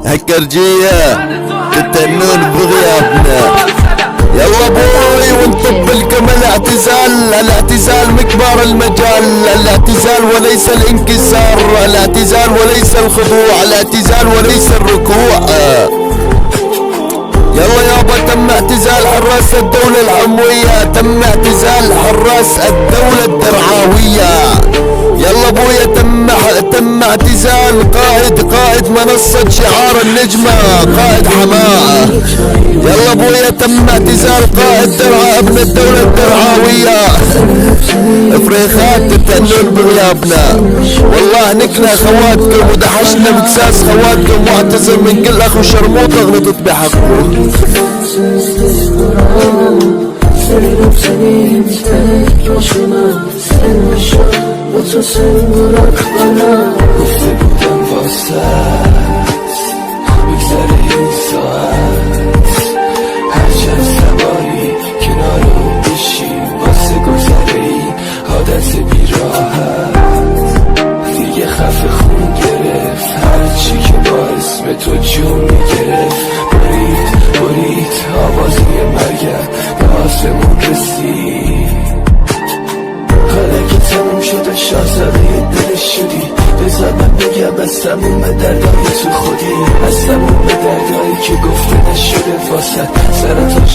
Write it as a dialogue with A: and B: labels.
A: هكرجية تتهنون بغيابنا. يلا بوي ونطب لكم الاعتزال، الاعتزال مكبر المجال، الاعتزال وليس الانكسار، الاعتزال وليس الخضوع، الاعتزال وليس الركوع. يلا يابا تم اعتزال حراس الدولة الحموية، تم اعتزال حراس الدولة الدرعاوية. يلا بويا تم اعتزال قائد منصة شعار النجمة، قائد حماة. يلا بويا تم اعتزال قائد درعا ابن الدولة الدرعاوية. افريخات تتهنون بغيابنا، والله نكنا خواتكم ودحشنا بكساس خواتكم، واعتذر من كل اخ وشرموطة غلطت بحقه.
B: Seviyorum seni tek başıma, sen yaşa, yoksa sen bırak bana. Guftebu'dan vasat, بگذره ساعت، هرچند سواری کنار اون بشی، واسه گذره عادت بیراحت دیگه خفه خون گرفت، هرچی که با اسم تو جون میگرفت. برید آوازی مرگم به آسمون رسید. حالا که تموم شده شاهزاده دلش شدی، بذار من بگم از تموم دردای تو خودی، از تموم دردایی که گفته نشده واسه سرطان